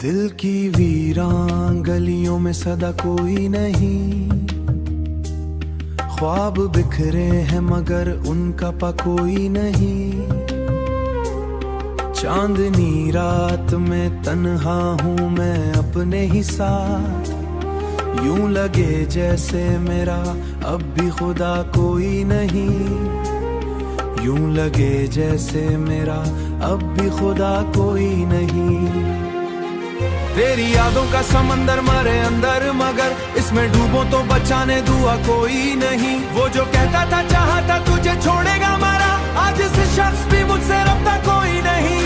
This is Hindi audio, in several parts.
दिल की वीरान गलियों में सदा कोई नहीं, ख्वाब बिखरे हैं मगर उनका पा कोई नहीं। चांदनी रात में तन्हा हूँ मैं अपने ही साथ, यूं लगे जैसे मेरा अब भी खुदा कोई नहीं, यूं लगे जैसे मेरा अब भी खुदा कोई नहीं। तेरी यादों का समंदर मरे अंदर मगर इसमें डूबो तो बचाने दुआ कोई नहीं। वो जो कहता था चाहता तुझे छोड़ेगा मारा, आज इस शख्स भी मुझसे रब्ता कोई नहीं।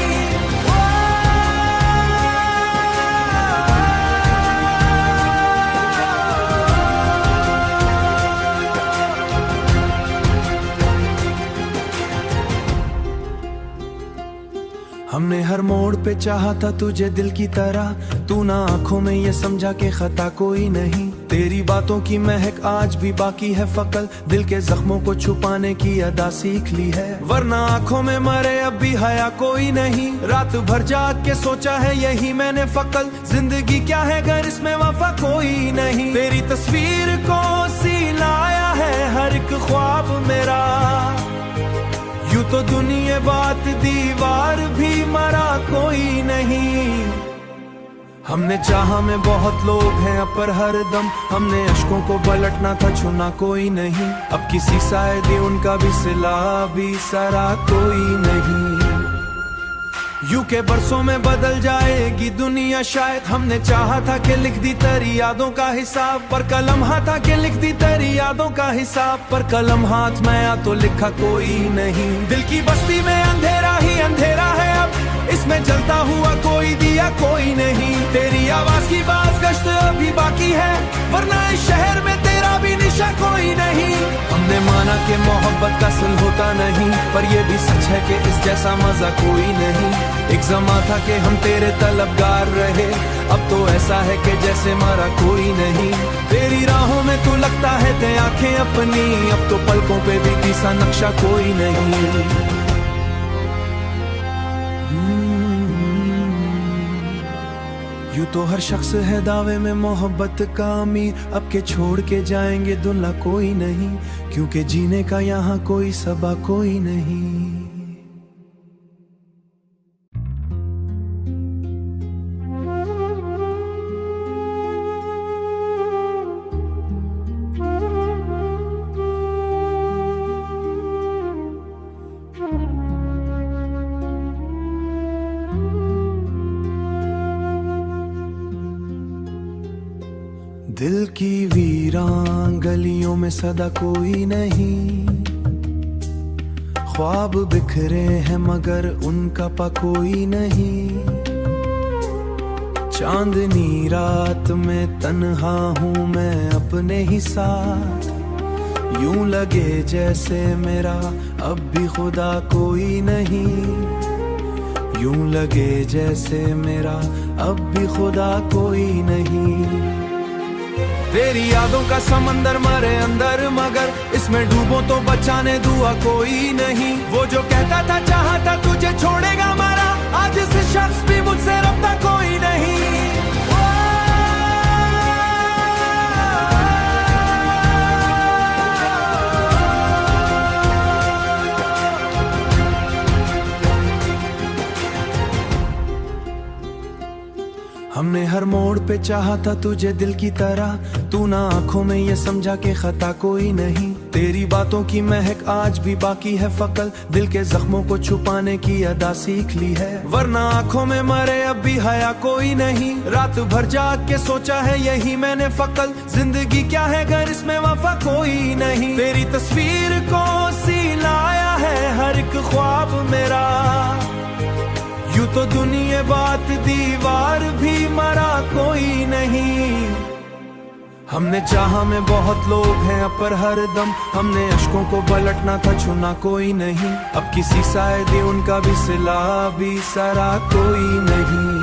हमने हर मोड़ पे चाहा था तुझे दिल की तरह, तू ना आंखों में ये समझा के खता कोई नहीं। तेरी बातों की महक आज भी बाकी है फकल, दिल के जख्मों को छुपाने की अदा सीख ली है, वरना आंखों में मरे अब भी हया कोई नहीं। रात भर जाग के सोचा है यही मैंने फकल, जिंदगी क्या है अगर इसमें वफा कोई नहीं। तेरी तस्वीर को सिलाया है हर एक ख्वाब मेरा, यूं तो दुनिया बात दीवार भी मरा कोई नहीं। हमने चाहा में बहुत लोग हैं पर हर दम हमने अश्कों को पलटना था छूना कोई नहीं। अब किसी शायद उनका भी सिला भी सरा कोई नहीं। यूं के बरसों में बदल जाएगी दुनिया शायद, हमने चाहा था कि लिख दी तेरी यादों का हिसाब, पर कलम हाथ था कि लिख दी तेरी यादों का हिसाब, पर कलम हाथ में आ तो लिखा कोई नहीं। दिल की बस्ती में अंधेरा ही अंधेरा है अब, इसमें जलता हुआ कोई दिया कोई नहीं। तेरी आवाज की बात गश्त अभी बाकी है, वरना इस शहर में तेरा भी निशा कोई नहीं। हमने माना कि मोहब्बत का सुल होता नहीं, पर यह भी सच है कि इस जैसा मजा कोई नहीं। एक ज़मा था कि हम तेरे तलबगार रहे, अब तो ऐसा है कि जैसे मरा कोई नहीं। तेरी राहों में तू लगता है ते आंखें अपनी, अब तो पलकों पे भी तीसा नक्शा कोई नहीं। यूं तो हर शख्स है दावे में मोहब्बत का अमीर, अब के छोड़ के जाएंगे दुल्हा कोई नहीं, क्योंकि जीने का यहाँ कोई सबा कोई नहीं। दिल की वीरान गलियों में सदा कोई नहीं, ख्वाब बिखरे हैं मगर उनका पा कोई नहीं। चांदनी रात में तन्हा हूँ मैं अपने ही साथ, यूं लगे जैसे मेरा अब भी खुदा कोई नहीं, यूं लगे जैसे मेरा अब भी खुदा कोई नहीं। तेरी यादों का समंदर मरे अंदर मगर इसमें डूबो तो बचाने दुआ कोई नहीं। वो जो कहता था चाहता तुझे छोड़ेगा मारा, आज इस शख्स भी मुझसे रब्ता कोई नहीं। हमने हर मोड़ पे चाहा था तुझे दिल की तरह, तू ना आंखों में ये समझा के खता कोई नहीं। तेरी बातों की महक आज भी बाकी है फकल, दिल के जख्मों को छुपाने की अदा सीख ली है, वरना आंखों में मरे अब भी हया कोई नहीं। रात भर जाग के सोचा है यही मैंने फकल, जिंदगी क्या है अगर इसमें वफा कोई नहीं। तेरी तस्वीर को सिलाया है हर एक ख्वाब मेरा, यूं तो दुनिया बात दीवार भी मरा कोई नहीं। हमने चाहा में बहुत लोग हैं पर हर दम हमने अश्कों को पलटना था छूना कोई नहीं। अब किसी शायद उनका भी सिला भी सरा कोई नहीं।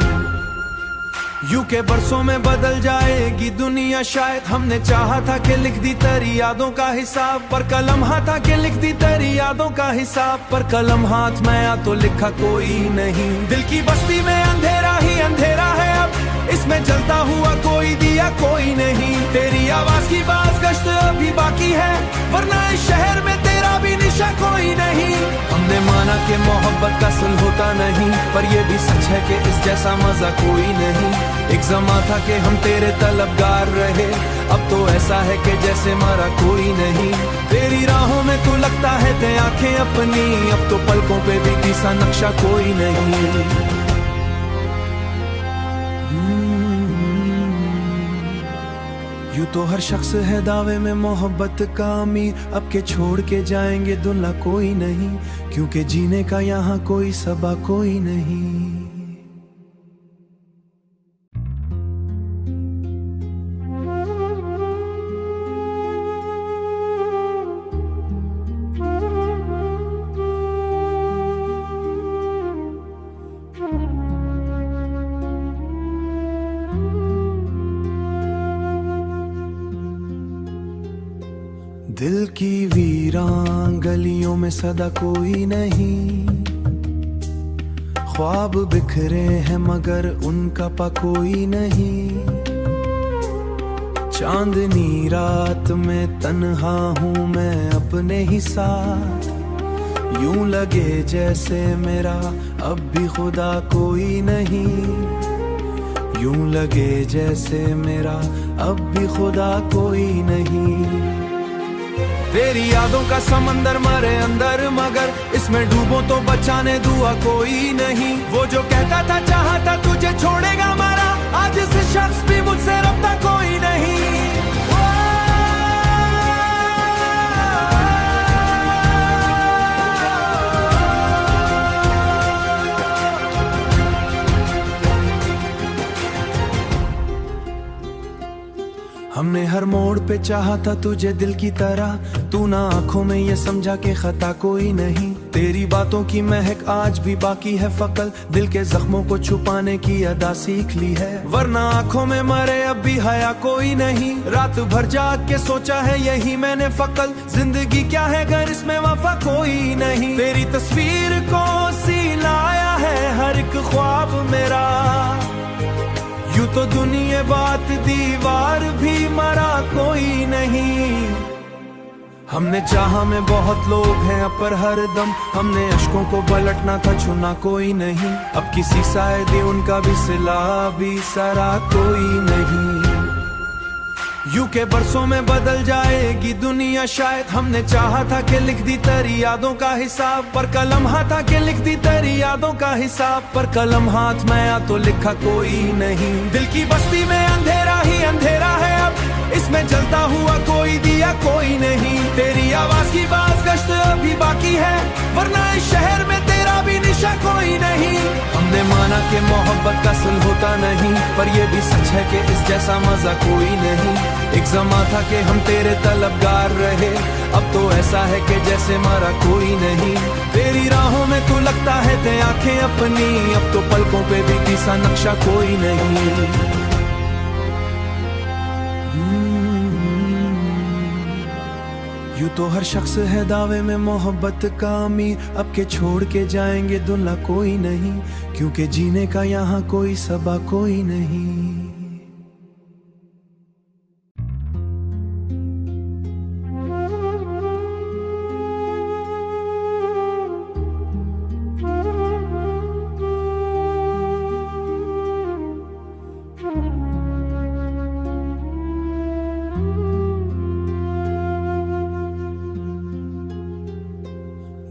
यूं के बरसों में बदल जाएगी दुनिया शायद, हमने चाहा था कि लिख दी तेरी यादों का हिसाब, पर कलम हाथ था कि लिख दी तेरी यादों का हिसाब, पर कलम हाथ में आ तो लिखा कोई नहीं। दिल की बस्ती में अंधेरा ही अंधेरा है अब, इसमें जलता हुआ कोई दिया कोई नहीं। तेरी आवाज की बाज़गश्त अभी बाकी है, वरना इस शहर में तेरा भी निशा कोई नहीं। हमने माना कि मोहब्बत का सुल होता नहीं, पर ये भी सच है कि इस जैसा मजा कोई नहीं। एक ज़मा था कि हम तेरे तलबगार रहे, अब तो ऐसा है कि जैसे मरा कोई नहीं। तेरी राहों में तू लगता है ते आंखें अपनी, अब तो पलकों पे भी तीसा नक्शा कोई नहीं। यूं तो हर शख्स है दावे में मोहब्बत का अमीर, अब के छोड़ के जाएंगे दुल्हा कोई नहीं, क्योंकि जीने का यहाँ कोई सबा कोई नहीं। दिल की वीरान गलियों में सदा कोई नहीं, ख्वाब बिखरे हैं मगर उनका पा कोई नहीं। चांदनी रात में तन्हा हूँ मैं अपने ही साथ, यूं लगे जैसे मेरा अब भी खुदा कोई नहीं। यूं लगे जैसे मेरा अब भी खुदा कोई नहीं। तेरी यादों का समंदर मारे अंदर, मगर इसमें डूबो तो बचाने दुआ कोई नहीं। वो जो कहता था चाहता तुझे छोड़ेगा मारा, आज इस शख्स भी मुझसे रब्ता कोई नहीं। हमने हर मोड़ पे चाहा था तुझे दिल की तरह, तू ना आंखों में ये समझा कि खता कोई नहीं। तेरी बातों की महक आज भी बाकी है फकल, दिल के जख्मों को छुपाने की अदा सीख ली है, वरना आंखों में मरे अब भी हया कोई नहीं। रात भर जाग के सोचा है यही मैंने फकल, जिंदगी क्या है अगर इसमें वफा कोई नहीं। तेरी तस्वीर को सी लाया है हर एक ख्वाब मेरा, यूं तो दुनिया बात दीवार भी मरा कोई नहीं। हमने चाहा में बहुत लोग हैं पर हर दम, हमने अश्कों को पलटना था छूना कोई नहीं। अब किसी शायद उनका भी सिला भी सरा कोई नहीं। यूं के बरसों में बदल जाएगी दुनिया शायद, हमने चाहा था कि लिख दी तेरी यादों का हिसाब, पर कलम हाथ आके लिख दी तेरी यादों का हिसाब, पर कलम हाथ में आ तो लिखा कोई नहीं। दिल की बस्ती में अंधेरा ही अंधेरा है अब, इसमें जलता हुआ कोई दिया कोई नहीं। तेरी आवाज की बाज़गश्त अभी बाकी है, वरना इस शहर में तेरा भी निशा कोई नहीं। हमने माना कि मोहब्बत का सुल होता नहीं, पर ये भी सच है कि इस जैसा मजा कोई नहीं। एक ज़मा था कि हम तेरे तलबगार रहे, अब तो ऐसा है कि जैसे मरा कोई नहीं। तेरी राहों में तू लगता है ते आंखें अपनी, अब तो पलकों पे भी तीसा नक्शा कोई नहीं। यूं तो हर शख्स है दावे में मोहब्बत का अमीर, अब के छोड़ के जाएंगे दुल्हा कोई नहीं, क्योंकि जीने का यहाँ कोई सबा कोई नहीं।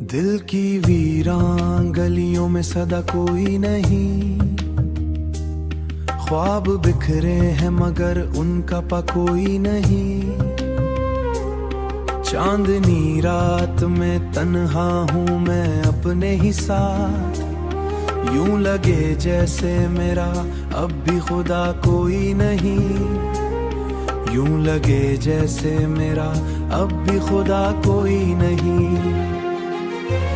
दिल की वीरान गलियों में सदा कोई नहीं, ख्वाब बिखरे हैं मगर उनका पा कोई नहीं। चांदनी रात में तन्हा हूँ मैं अपने ही साथ, यूं लगे जैसे मेरा अब भी खुदा कोई नहीं। यूं लगे जैसे मेरा अब भी खुदा कोई नहीं।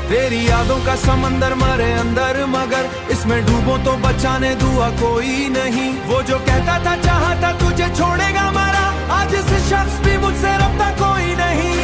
तेरी यादों का समंदर मारे अंदर, मगर इसमें डूबो तो बचाने दुआ कोई नहीं। वो जो कहता था चाहता तुझे छोड़ेगा मारा, आज इस शख्स भी मुझसे रब्ता कोई नहीं।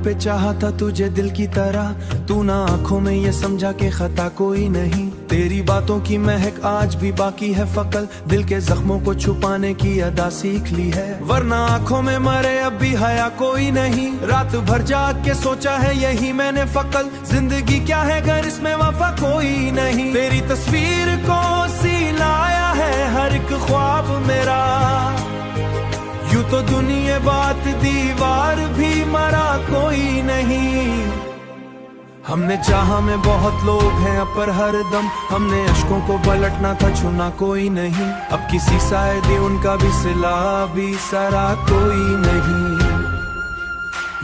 पे चाहा था तुझे दिल की तरह, तू ना आंखों में ये समझा के खता कोई नहीं। तेरी बातों की महक आज भी बाकी है फकल, दिल के जख्मों को छुपाने की अदा सीख ली है। वरना आंखों में मरे अब भी हया कोई नहीं, रात भर जाग के सोचा है यही मैंने फकल। जिंदगी क्या है घर इसमें वफा कोई नहीं, तेरी तस्वीर को सिलाया है हर एक ख्वाब मेरा। यूं तो दुनिया बात दीवार भी मरा कोई नहीं। हमने चाहा में बहुत लोग हैं पर हर दम हमने अश्कों को पलटना था, छूना कोई नहीं। अब किसी शायद उनका भी सिला भी सरा कोई नहीं।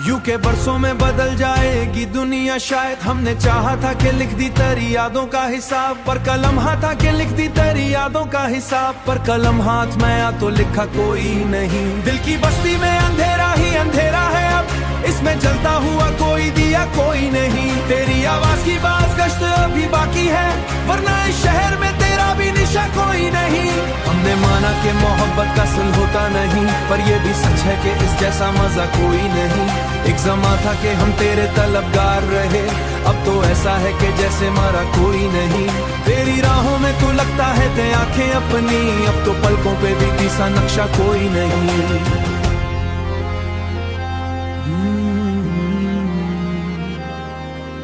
यूं के बरसों में बदल जाएगी दुनिया शायद, हमने चाहा था कि लिख दी तेरी यादों का हिसाब, पर कलम हाथ था कि लिख दी तेरी यादों का हिसाब। पर कलम हाथ में आ तो लिखा कोई नहीं, दिल की बस्ती में अंधेरा ही अंधेरा है अब, इसमें जलता हुआ कोई दिया कोई नहीं। तेरी आवाज की बात गश्त अभी बाकी है, वरना इस शहर में तेरा भी निशा कोई नहीं। हमने माना कि मोहब्बत का सुल होता नहीं, पर ये भी सच है कि इस जैसा मजा कोई नहीं। एक ज़मा था कि हम तेरे तलबगार रहे, अब तो ऐसा है कि जैसे मरा कोई नहीं। तेरी राहों में तू लगता है ते आंखें अपनी, अब तो पलकों पे भी तीसा नक्शा कोई नहीं।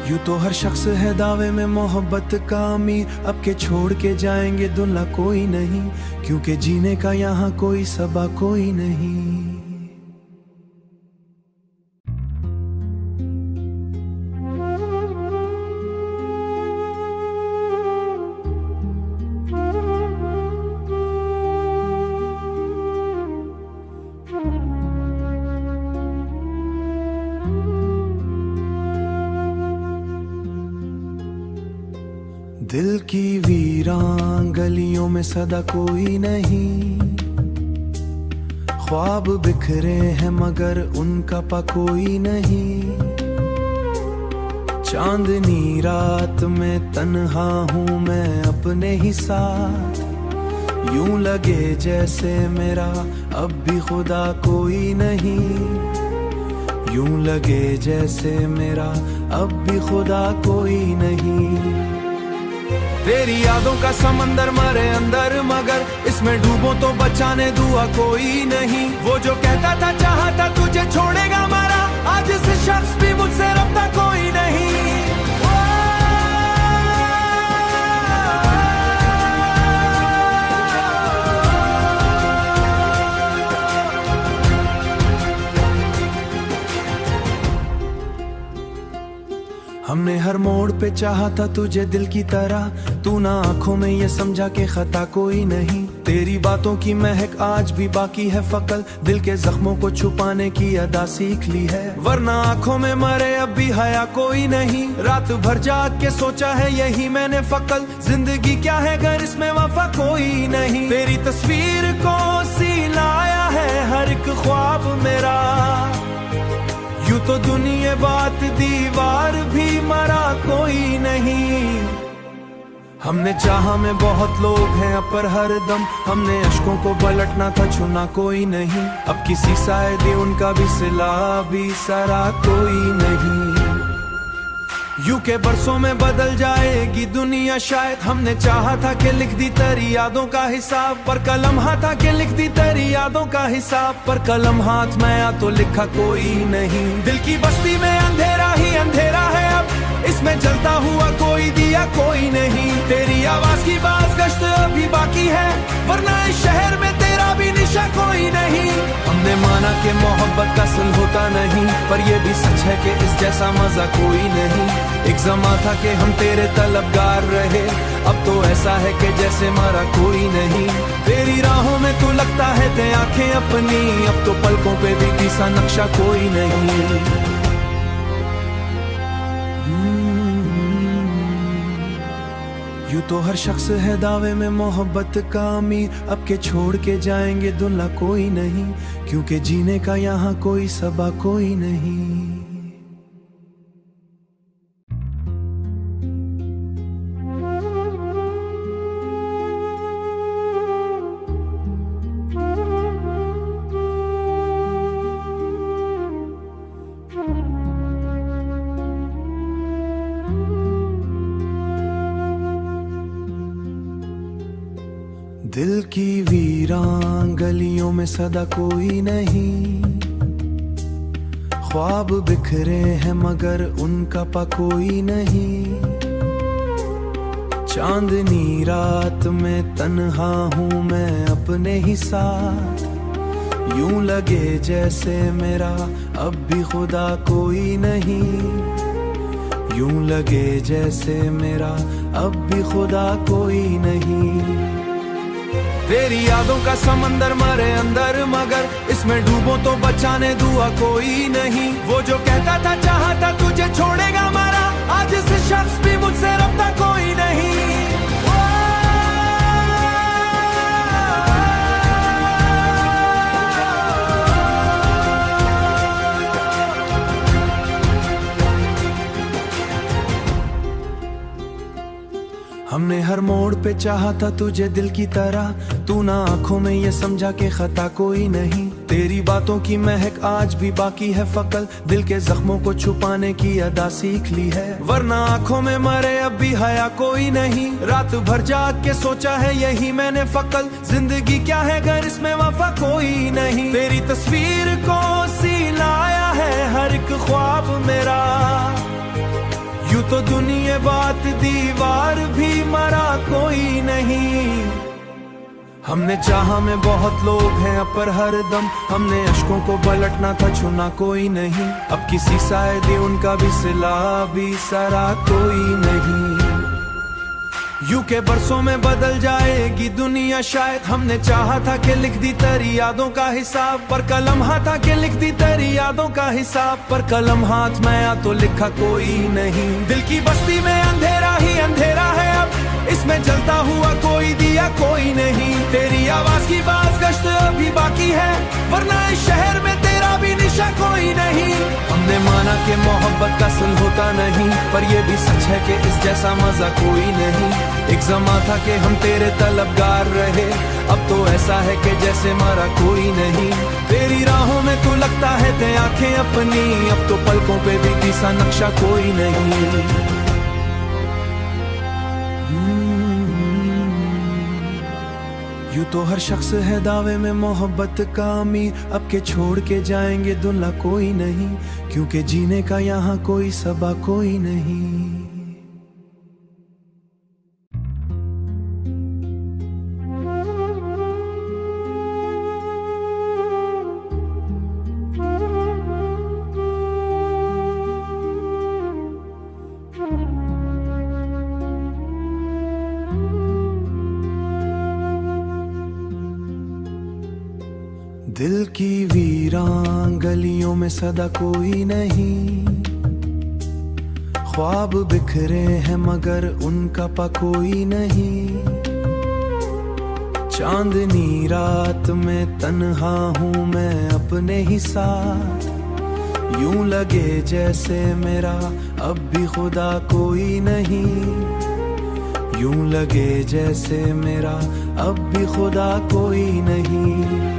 यूं तो हर शख्स है दावे में मोहब्बत का अमीर, अब के छोड़ के जाएंगे दुल्हा कोई नहीं, क्योंकि जीने का यहाँ कोई सबा कोई नहीं। दिल की वीरान गलियों में सदा कोई नहीं, ख्वाब बिखरे हैं मगर उनका पा कोई नहीं। चांदनी रात में तन्हा हूँ मैं अपने ही साथ, यूं लगे जैसे मेरा अब भी खुदा कोई नहीं। यूं लगे जैसे मेरा अब भी खुदा कोई नहीं। तेरी यादों का समंदर मारे अंदर, मगर इसमें डूबो तो बचाने दुआ कोई नहीं। वो जो कहता था चाहता तुझे छोड़ेगा मारा, आज इस शख्स भी मुझसे रब्ता कोई नहीं। हमने हर मोड़ पे चाहा था तुझे दिल की तरह, तू ना आंखों में ये समझा के खता कोई नहीं। तेरी बातों की महक आज भी बाकी है फकल, दिल के जख्मों को छुपाने की अदा सीख ली है। वरना आंखों में मरे अब भी हया कोई नहीं, रात भर जाग के सोचा है यही मैंने फकल। जिंदगी क्या है घर इसमें वफा कोई नहीं, तेरी तस्वीर को सिलाया है हर एक ख्वाब मेरा। यूं तो दुनिया बात दीवार भी मरा कोई नहीं। हमने चाहा में बहुत लोग हैं पर हर दम हमने अश्कों को पलटना था, छूना कोई नहीं। अब किसी शायद उनका भी सिला भी सरा कोई नहीं। यूं के बरसों में बदल जाएगी दुनिया शायद, हमने चाहा था कि लिख दी तेरी यादों का हिसाब, पर कलम हाथ था कि लिख दी तेरी यादों का हिसाब। पर कलम हाथ में आ तो लिखा कोई नहीं, दिल की बस्ती में अंधेरा ही अंधेरा है अब, इसमें जलता हुआ कोई दिया कोई नहीं। तेरी आवाज की बात गश्त अभी बाकी है, वरना इस शहर में तेरा भी निशा कोई नहीं। हमने माना कि मोहब्बत का सुल होता नहीं, पर ये भी सच है कि इस जैसा मजा कोई नहीं। एक ज़मा था कि हम तेरे तलबगार रहे, अब तो ऐसा है कि जैसे मरा कोई नहीं। तेरी राहों में तू लगता है ते आंखें अपनी, अब तो पलकों पे भी तीसा नक्शा कोई नहीं। यूं तो हर शख्स है दावे में मोहब्बत का अमीर, अब के छोड़ के जाएंगे दुल्हा कोई नहीं, क्योंकि जीने का यहाँ कोई सबा कोई नहीं। दिल की वीरान गलियों में सदा कोई नहीं, ख्वाब बिखरे हैं मगर उनका पा कोई नहीं। चांदनी रात में तन्हा हूँ मैं अपने ही साथ, यूं लगे जैसे मेरा अब भी खुदा कोई नहीं, यूं लगे जैसे मेरा अब भी खुदा कोई नहीं। तेरी यादों का समंदर मारे अंदर मगर इसमें डूबो तो बचाने दुआ कोई नहीं। वो जो कहता था चाहता तुझे छोड़ेगा मारा, आज इस शख्स भी मुझसे रब्ता कोई नहीं। हमने हर मोड़ पे चाहा था तुझे दिल की तरह, तू ना आंखों में ये समझा के खता कोई नहीं। तेरी बातों की महक आज भी बाकी है फकल, दिल के जख्मों को छुपाने की अदा सीख ली है, वरना आंखों में मरे अब भी हया कोई नहीं। रात भर जाग के सोचा है यही मैंने फकल, जिंदगी क्या है अगर इसमें वफा कोई नहीं। तेरी तस्वीर को सी लाया है हर एक ख्वाब मेरा, यूं तो दुनिया बात दीवार भी मरा कोई नहीं। हमने चाहा में बहुत लोग हैं अब पर हर दम, हमने अश्कों को पलटना था छूना कोई नहीं। अब किसी शायद उनका भी सिला भी सरा कोई नहीं। यूं के बरसों में बदल जाएगी दुनिया शायद, हमने चाहा था कि लिख दी तेरी यादों का हिसाब, पर कलम हाथ आके लिख दी तेरी यादों का हिसाब, पर कलम हाथ में आ तो लिखा कोई नहीं। दिल की बस्ती में अंधेरा ही अंधेरा है अब, इसमें जलता हुआ कोई दिया कोई नहीं। तेरी आवाज की बात गश्त अभी बाकी है, वरना इस शहर में तेरा भी निशा कोई नहीं। हमने माना कि मोहब्बत का सुल होता नहीं, पर ये भी सच है कि इस जैसा मजा कोई नहीं। एक ज़माना था कि हम तेरे तलबगार रहे, अब तो ऐसा है कि जैसे मारा कोई नहीं। तेरी राहों में तू लगता है ते आंखें अपनी, अब तो पलकों पे भी तीसा नक्शा कोई नहीं। यूं तो हर शख्स है दावे में मोहब्बत का अमीर, अब के छोड़ के जाएंगे दुल्हा कोई नहीं, क्योंकि जीने का यहाँ कोई सबा कोई नहीं। दिल की वीरान गलियों में सदा कोई नहीं, ख्वाब बिखरे हैं मगर उनका पा कोई नहीं। चांदनी रात में तन्हा हूँ मैं अपने ही साथ, यूं लगे जैसे मेरा अब भी खुदा कोई नहीं, यूं लगे जैसे मेरा अब भी खुदा कोई नहीं।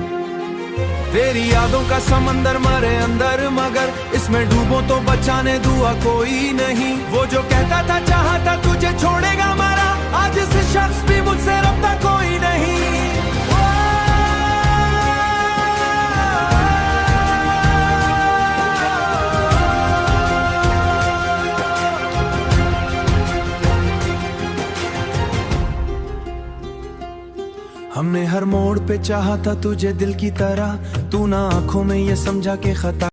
तेरी यादों का समंदर मारे अंदर मगर इसमें डूबो तो बचाने दुआ कोई नहीं। वो जो कहता था चाहता तुझे छोड़ेगा मारा, आज इस शख्स भी मुझसे रब्ता कोई नहीं। हमने हर मोड़ पे चाहा था तुझे दिल की तरह, तू ना आंखों में ये समझा के खता